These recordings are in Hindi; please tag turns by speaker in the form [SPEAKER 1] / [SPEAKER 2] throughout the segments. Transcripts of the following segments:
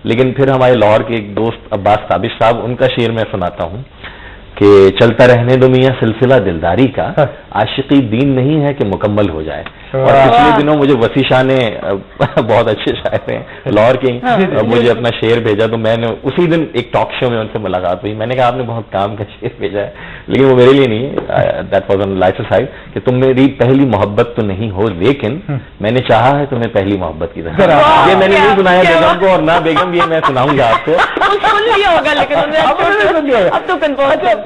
[SPEAKER 1] लेकिन फिर हमारे लाहौर के एक दोस्त अब्बास साबिश साहब, उनका शेर मैं सुनाता हूँ कि चलता रहने दो मियां सिलसिला दिलदारी का, आशिकी दीन नहीं है कि मुकम्मल हो जाए। और पिछले दिनों मुझे वसी शाह ने, बहुत अच्छे शायर हैं लाहौर के, मुझे अपना शेर भेजा, तो मैंने उसी दिन एक टॉक शो में उनसे मुलाकात हुई। मैंने कहा आपने बहुत काम का शेर भेजा है, लेकिन वो मेरे लिए नहीं है, that was on lighter side, कि तुम मेरी पहली मोहब्बत तो नहीं हो, लेकिन मैंने चाहा है तुम्हें पहली मोहब्बत की तरह। ये मैंने नहीं सुनाया बेगम को, और ना बेगम ये मैं सुनाऊंगा आपको।
[SPEAKER 2] सुन लिया होगा, लेकिन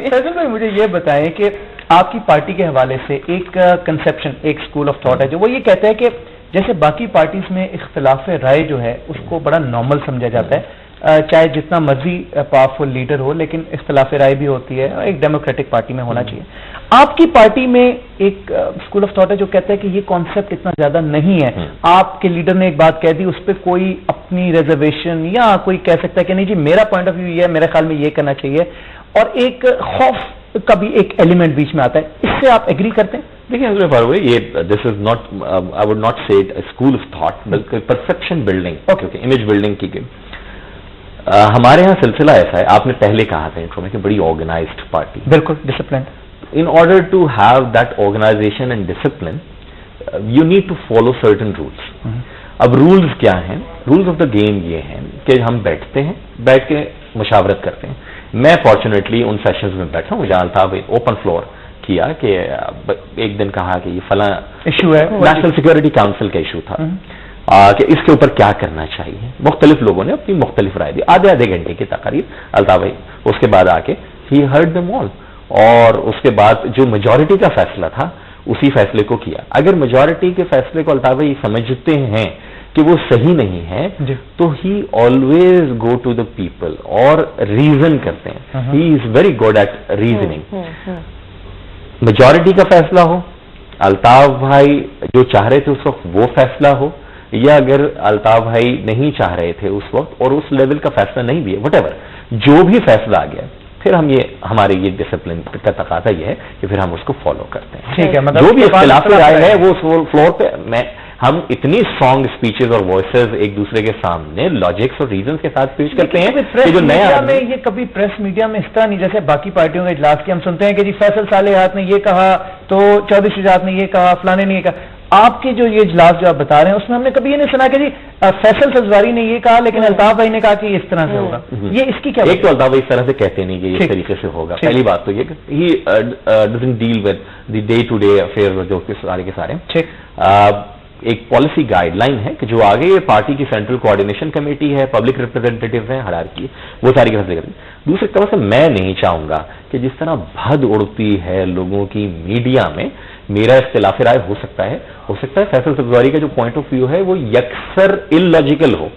[SPEAKER 3] फैसल भाई मुझे ये बताएं कि आपकी पार्टी के हवाले से एक कंसेप्शन, एक स्कूल ऑफ थॉट है जो वो ये कहता है कि जैसे बाकी पार्टीज में इख्तिलाफ राय जो है उसको बड़ा नॉर्मल समझा जाता है, चाहे जितना मर्जी पावरफुल लीडर हो, लेकिन इख्तिलाफ राय भी होती है, एक डेमोक्रेटिक पार्टी में होना चाहिए। आपकी पार्टी में एक स्कूल ऑफ थॉट है जो कहता है कि ये कॉन्सेप्ट इतना ज्यादा नहीं है। आपके लीडर ने एक बात कह दी, उस पर कोई अपनी रिजर्वेशन या कोई कह सकता है कि नहीं जी मेरा पॉइंट ऑफ व्यू ये है, मेरे ख्याल में ये करना चाहिए, और एक खौफ का भी एक एलिमेंट बीच में आता है। इससे आप एग्री करते हैं?
[SPEAKER 1] देखिए फारूक, ये this is not, I would not से इट स्कूल ऑफ थॉट, बल्कि perception building, okay, image building की गेम। हमारे यहाँ सिलसिला ऐसा है, आपने पहले कहा था इंट्रो में कि बड़ी ऑर्गेनाइज्ड पार्टी,
[SPEAKER 3] बिल्कुल discipline.
[SPEAKER 1] In order to have that organisation and discipline you need to follow certain rules. अब रूल्स क्या हैं? रूल्स ऑफ द गेम ये हैं कि हम बैठते हैं, बैठ के मुशावरत करते हैं। मैं फॉर्चुनेटली उन सेशंस में बैठा हूँ जहां था ओपन फ्लोर किया कि एक दिन कहा कि ये फला
[SPEAKER 3] इशू है,
[SPEAKER 1] नेशनल सिक्योरिटी काउंसिल का इशू था, कि इसके ऊपर क्या करना चाहिए। मुख्तलिफ लोगों ने अपनी मुख्तलिफ राय दी, आधे घंटे की तकरीर अल्ताफ भाई। उसके बाद आके ही हर्ड देम ऑल, और उसके बाद जो मेजॉरिटी का फैसला था उसी फैसले को किया। अगर मेजॉरिटी के फैसले को अल्ताफ भाई समझते हैं कि वो सही नहीं है, तो he always go to the people और रीजन करते हैं। He is very good at reasoning. Majority का फैसला हो, अल्ताफ भाई जो चाह रहे थे उस वक्त वो फैसला हो, या अगर अल्ताफ भाई नहीं चाह रहे थे उस वक्त और उस लेवल का फैसला नहीं भी है, वटेवर जो भी फैसला आ गया, फिर हम ये हमारे ये डिसिप्लिन का तकाजा ये है कि फिर हम उसको फॉलो करते हैं।
[SPEAKER 3] ठीक है, मतलब
[SPEAKER 1] जो भी इख्तिलाफ राय है वो फ्लोर पे हम इतनी स्ट्रॉन्ग स्पीचेस और वॉइसेस एक दूसरे के सामने लॉजिक्स और रीजंस के साथ पेश करते हैं कि जो नया
[SPEAKER 3] में ये कभी प्रेस मीडिया में इस तरह नहीं, जैसे बाकी पार्टियों के इजलास की हम सुनते हैं कि जी फैसल सालेहात ने ये कहा, तो चौधरी शुजात ने ये कहा, फलाने ने ये कहा। आपके जो ये इजलास जो आप बता रहे हैं उसमें हमने कभी ये नहीं सुना कि जी फैसल सब्जारी ने ये कहा लेकिन अल्ताफ भाई ने कहा कि इस तरह से होगा। ये इसकी क्या?
[SPEAKER 1] एक तो अल्ताफ भाई इस तरह से कहते नहीं कि इस तरीके से होगा। पहली बात तो ये he doesn't deal with the day to day affair जो सारे के सारे। ठीक, एक पॉलिसी गाइडलाइन है कि जो आगे ये पार्टी की सेंट्रल कोऑर्डिनेशन कमेटी है, पब्लिक रिप्रेजेंटेटिव है, हायरार्की, वो सारी के फैसले करती है। दूसरी तरफ से मैं नहीं चाहूंगा कि जिस तरह भद उड़ती है लोगों की मीडिया में, मेरा इख्तिलाफ राय हो सकता है फैसल सब्जारी का जो पॉइंट ऑफ व्यू है वो यकसर इलॉजिकल हो,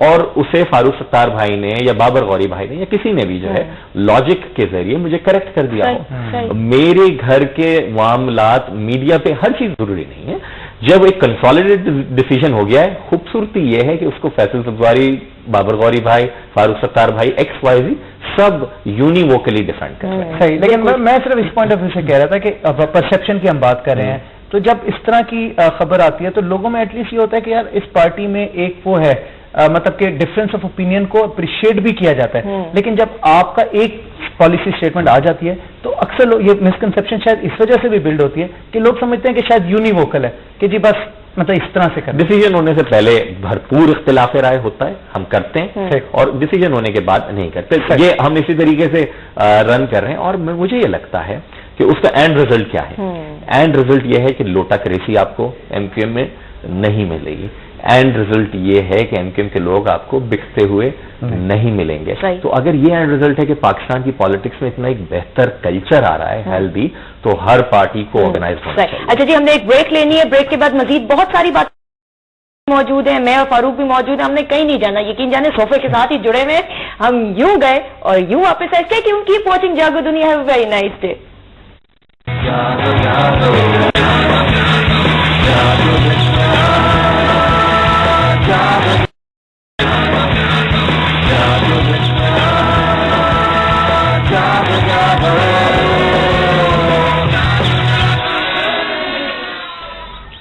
[SPEAKER 1] और उसे फारूक सत्तार भाई ने या बाबर गौरी भाई ने या किसी ने भी जो है लॉजिक के जरिए मुझे करेक्ट कर दिया हो। मेरे घर के मामलात मीडिया पे हर चीज जरूरी नहीं है। जब एक कंसोलिडेटेड डिसीजन हो गया है, खूबसूरती यह है कि उसको फैसल सब्जारी, बाबर गौरी भाई, फारूक सत्तार भाई, XYZ सब यूनिवोकली डिफेंड कर रहे हैं।
[SPEAKER 3] सही, लेकिन मैं सिर्फ इस पॉइंट ऑफ व्यू से कह रहा था कि परसेप्शन की हम बात कर रहे हैं, तो जब इस तरह की खबर आती है तो लोगों में एटलीस्ट ये होता है कि यार इस पार्टी में एक वो है, मतलब कि डिफरेंस ऑफ ओपिनियन को अप्रिशिएट भी किया जाता है। लेकिन जब आपका एक पॉलिसी स्टेटमेंट आ जाती है तो अक्सर लोग, ये मिसकंसेप्शन शायद इस वजह से भी बिल्ड होती है कि लोग समझते हैं कि शायद यूनिवोकल है, कि जी बस मतलब इस तरह से करते।
[SPEAKER 1] डिसीजन होने से पहले भरपूर इख्तिलाफ राय होता है, हम करते हैं, और डिसीजन होने के बाद नहीं करते। ये हम इसी तरीके से रन कर रहे हैं, और मुझे ये लगता है कि उसका एंड रिजल्ट क्या है। एंड रिजल्ट ये है कि लोटा करेसी आपको MQM में नहीं मिलेगी। एंड रिजल्ट ये है कि MQM के लोग आपको बिकते हुए नहीं मिलेंगे। तो अगर ये एंड रिजल्ट है कि पाकिस्तान की पॉलिटिक्स में इतना एक बेहतर कल्चर आ रहा है हेल्दी, तो हर पार्टी को ऑर्गेनाइज होना चाहिए।
[SPEAKER 2] अच्छा जी, हमने एक ब्रेक लेनी है, ब्रेक के बाद मजीद बहुत सारी बात मौजूद है, मैं और फारूक भी मौजूद है, हमने कहीं नहीं जाना, यकीन जाने सोफे के साथ ही जुड़े हुए। हम यूं गए और यूं वापस आए। क्यों? Keep watching Jaago Duniya. Have a very nice day.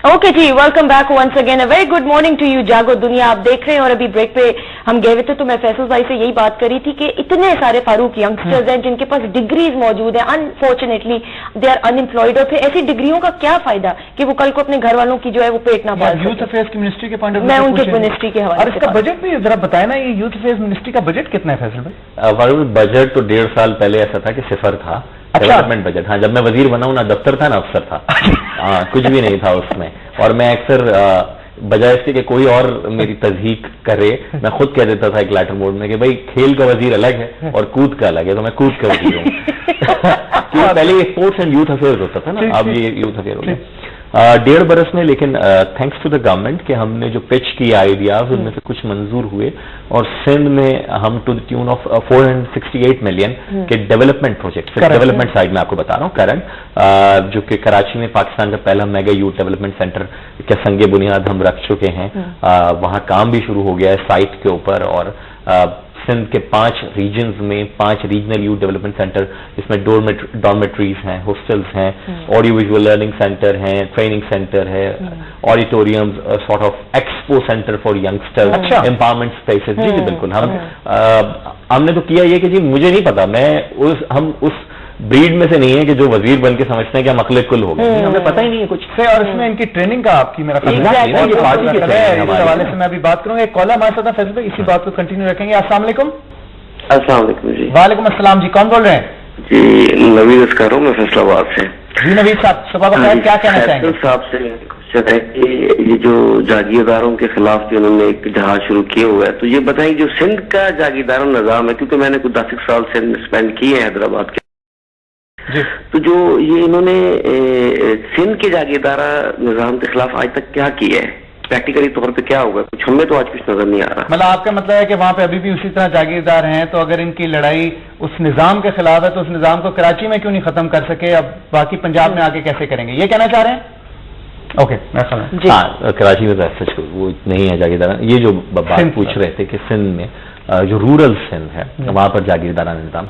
[SPEAKER 2] Okay जी, welcome back once again. A very good morning to you. Jaago Duniya आप देख रहे हैं, और अभी ब्रेक पे हम गए हुए थे तो मैं फैसल भाई से यही बात करी थी कि इतने सारे फारूक यंगस्टर्स हैं जिनके पास डिग्रीज मौजूद है, अनफॉर्चुनेटली दे आर अनएम्प्लॉयड, और फिर ऐसी डिग्रियों का क्या फायदा कि वो कल को अपने घर वालों की जो है वो पेट ना पाल।
[SPEAKER 3] यूथ अफेयर्स की मिनिस्ट्री के पॉइंट ऑफ व्यू
[SPEAKER 2] मैं उनके मिनिस्ट्री के हवाले
[SPEAKER 3] और इसका बजट भी जरा बताए ना, ये यूथ अफेयर्स मिनिस्ट्री का बजट कितना है फैसल भाई?
[SPEAKER 1] बजट तो 1.5 साल पहले ऐसा था कि सिफर था।
[SPEAKER 3] अच्छा।
[SPEAKER 1] डेवलपमेंट बजट, हाँ, जब मैं वजीर बना हूं ना दफ्तर था ना अफसर था। हाँ, कुछ भी नहीं था उसमें। और मैं अक्सर बजाय इसके कि कोई और मेरी तजहीक करे, मैं खुद कह देता था एक लेटर मोड में कि भाई खेल का वजीर अलग है और कूद का अलग है, तो मैं कूद का वजीर हूँ। क्योंकि पहले ये स्पोर्ट्स एंड यूथ अफेयर्स होता था ना, अब ये यूथ अफेयर हो गया। 1.5 बरस में, लेकिन थैंक्स टू द गवर्नमेंट कि हमने जो पिच की आइडियाज उनमें से कुछ मंजूर हुए और सिंध में हम to the tune of 468 million के डेवलपमेंट प्रोजेक्ट, डेवलपमेंट साइड में आपको बता रहा हूँ करंट, जो कि कराची में पाकिस्तान का पहला मेगा यूथ डेवलपमेंट सेंटर के संगे बुनियाद हम रख चुके हैं। वहां काम भी शुरू हो गया है साइट के ऊपर, और सिंध के 5 रीजन्स में 5 रीजनल यूथ डेवलपमेंट सेंटर, जिसमें डॉर्मेट्रीज हैं, हॉस्टल्स हैं, ऑडियो विजुअल लर्निंग सेंटर हैं, ट्रेनिंग सेंटर है, auditorium, sort of expo center for youngsters, empowerment spaces. जी जी बिल्कुल। हमने तो किया ये कि जी मुझे नहीं पता, हम उस ब्रीड में से नहीं है कि जो वजीर बन के समझते हैं कि हम अकले कुल हो गए, हमें पता ही नहीं है कुछ से।
[SPEAKER 3] और इसमें इनकी ट्रेनिंग का आपकी मेरा
[SPEAKER 1] ये पार्टी के
[SPEAKER 3] हवाले से मैं अभी बात करूंगा। एक कॉलर हमारे साथ फैसल भाई, इसी बात को कंटिन्यू रखेंगे। अस्सलाम वालेकुम।
[SPEAKER 4] अस्सलाम वालेकुम जी।
[SPEAKER 3] वालेकुम अस्सलाम जी, कौन बोल रहे हैं?
[SPEAKER 4] जी नवीद अस्कर हूँ, मैं फैसलाबाद से।
[SPEAKER 3] जी नवीद साहब, सुबह का क्या कहना चाहेंगे?
[SPEAKER 4] साहब से क्वेश्चन है कि ये जो जागीरदारों के खिलाफ जो उन्होंने एक जहाज शुरू किया हुआ है, तो ये बताएं जो सिंध का जागीरदारों निजाम है, क्योंकि मैंने कुछ 10 साल सिंध स्पेंड किए हैं हैदराबाद के, तो जो ये इन्होंने सिंध के जागीरदारा निजाम के खिलाफ आज तक क्या किया है, प्रैक्टिकली तौर पे क्या होगा, कुछ हमें तो आज कुछ नजर नहीं आ रहा।
[SPEAKER 3] मतलब आपका मतलब है कि वहां पे अभी भी उसी तरह जागीरदार हैं, तो अगर इनकी लड़ाई उस निजाम के खिलाफ है तो उस निजाम को कराची में क्यों नहीं खत्म कर सके, अब बाकी पंजाब में आके कैसे करेंगे, ये कहना चाह रहे हैं? ओके,
[SPEAKER 1] हाँ, कराची में तो सच वो नहीं है जागीरदार। ये जो बात पूछ रहे थे कि सिंध में जो रूरल सिंध है वहां पर जागीरदारा निजाम,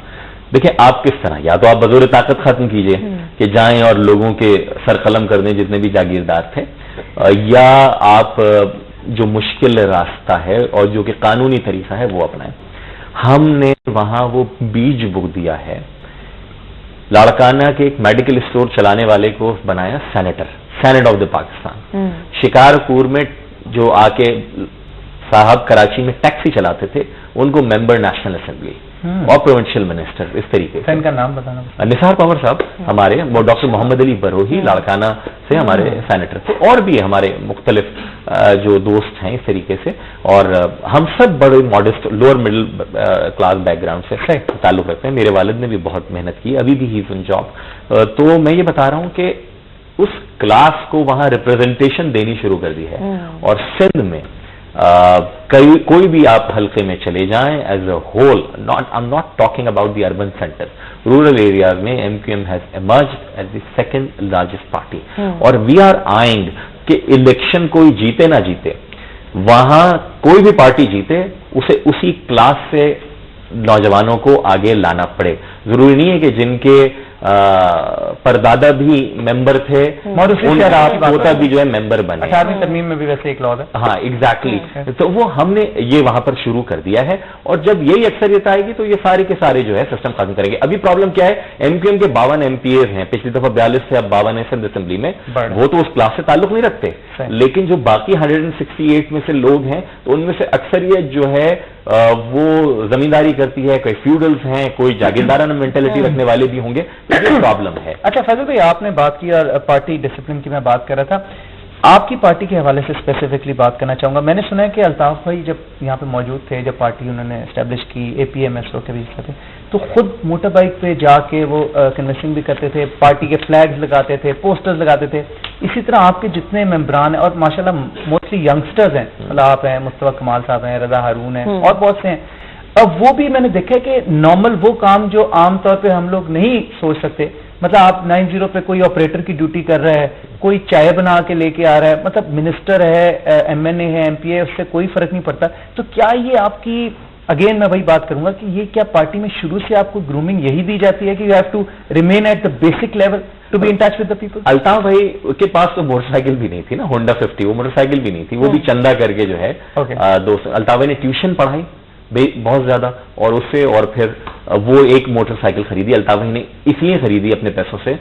[SPEAKER 1] देखिए आप किस तरह, या तो आप बजोर ताकत खत्म कीजिए कि जाएं और लोगों के सर कलम कर दें जितने भी जागीरदार थे, या आप जो मुश्किल रास्ता है और जो कि कानूनी तरीका है वो अपनाएं। हमने वहां वो बीज बो दिया है। लाड़काना के एक मेडिकल स्टोर चलाने वाले को बनाया senate of the Pakistan. Shikarpur में जो आके साहब कराची में टैक्सी चलाते थे उनको मेंबर नेशनल असेंबली और प्रोविंशियल मिनिस्टर, इस तरीके से।
[SPEAKER 3] इनका नाम बताना।
[SPEAKER 1] निसार पवार साहब हमारे, डॉक्टर मोहम्मद अली बरोही लाड़काना से हमारे सेनेटर थे, और भी हमारे मुख्तलिफ जो दोस्त हैं इस तरीके से, और हम सब बड़े modest lower middle class background से ताल्लुक रखते हैं। मेरे वालिद ने भी बहुत मेहनत की, अभी भी ही इज इन जॉब। तो मैं ये बता रहा हूं कि उस क्लास को वहां रिप्रेजेंटेशन देनी शुरू कर दी है, और सिंध में कोई भी आप हल्के में चले जाएं as a whole, I am not talking about the urban center, rural areas में MQM has emerged as the second largest party, और वी आर आइंग कि इलेक्शन कोई जीते ना जीते, वहां कोई भी पार्टी जीते उसे उसी क्लास से नौजवानों को आगे लाना पड़े। जरूरी नहीं है कि जिनके परदादा भी मेंबर थे उनका पोता भी जो है मेंबर बने।
[SPEAKER 3] 18वीं तरमीम में भी वैसे एक लॉ है।
[SPEAKER 1] हाँ एग्जैक्टली। तो वो हमने ये वहां पर शुरू कर दिया है, और जब यही अक्सरियत आएगी तो ये सारे के सारे जो है सिस्टम खत्म करेंगे। अभी प्रॉब्लम क्या है, एमक्यूएम के 52 एमपीए हैं, पिछली दफा 42 से अब 52 है सिंध असेंबली में, वो तो उस क्लास से ताल्लुक नहीं रखते, लेकिन जो बाकी 168 में से लोग हैं तो उनमें से अक्सरियत जो है वो जमींदारी करती है, कोई फ्यूडल्स हैं, कोई जागीरदाराना मेंटेलिटी रखने वाले भी होंगे, तो ये प्रॉब्लम है।
[SPEAKER 3] अच्छा फैजल भाई, आपने बात की और पार्टी डिसिप्लिन की मैं बात कर रहा था, आपकी पार्टी के हवाले से स्पेसिफिकली बात करना चाहूंगा। मैंने सुना है कि अल्ताफ भाई जब यहाँ पे मौजूद थे, जब पार्टी उन्होंने एस्टेब्लिश की, एपीएमएसओ के बीच थे, तो खुद मोटर बाइक पे जाके वो कन्वेंसिंग भी करते थे, पार्टी के फ्लैग्स लगाते थे, पोस्टर्स लगाते थे। इसी तरह आपके जितने मेंबरान हैं, और माशाल्लाह मोस्टली यंगस्टर्स हैं, मतलब आप हैं, मुस्तफा कमाल साहब हैं, रजा हारून हैं, और बहुत से हैं, अब वो भी मैंने देखा कि नॉर्मल वो काम जो आमतौर पे हम लोग नहीं सोच सकते, मतलब आप 90 पे कोई ऑपरेटर की ड्यूटी कर रहा है, कोई चाय बना के लेके आ रहा है, मतलब मिनिस्टर है, एमएनए है, एमपीए, उससे कोई फर्क नहीं पड़ता। तो क्या ये आपकी अगेन मैं वही बात करूंगा कि ये क्या पार्टी में शुरू से आपको ग्रूमिंग यही दी जाती है कि you have to remain at the basic level to be in touch with the people?
[SPEAKER 1] Altaf भाई के पास तो मोटरसाइकिल भी नहीं थी ना, होंडा 50, वो मोटरसाइकिल भी नहीं थी, वो भी चंदा करके जो है दोस्त। अल्ताफ भाई ने ट्यूशन पढ़ाई बहुत ज्यादा, और उससे और फिर वो एक मोटरसाइकिल खरीदी अल्ताफ भाई ने, इसलिए खरीदी अपने पैसों से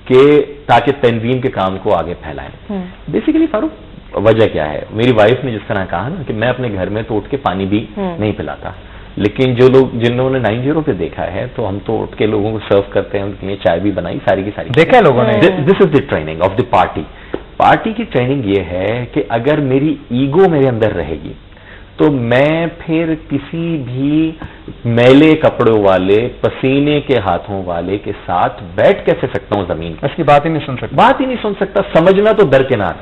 [SPEAKER 1] कि ताकि तंजीम के काम को आगे फैलाएं। बेसिकली फारूक, वजह क्या है, मेरी वाइफ ने जिस तरह कहा ना कि मैं अपने घर में तो उठ के पानी भी नहीं पिलाता, लेकिन जो लोग जिन्होंने 90 पे देखा है तो हम तो उठ के लोगों को सर्व करते हैं, उनके लिए चाय भी बनाई, सारी की सारी
[SPEAKER 3] देखा है लोगों ने।
[SPEAKER 1] This is the training of the party. Party की ट्रेनिंग ये है कि अगर मेरी ईगो मेरे अंदर रहेगी तो मैं फिर किसी भी मैले कपड़ों वाले, पसीने के हाथों वाले के साथ बैठ कैसे सकता हूं जमीन पर?
[SPEAKER 3] इसकी बात ही नहीं सुन सकता,
[SPEAKER 1] बात ही नहीं सुन सकता, समझना तो दरकिनार।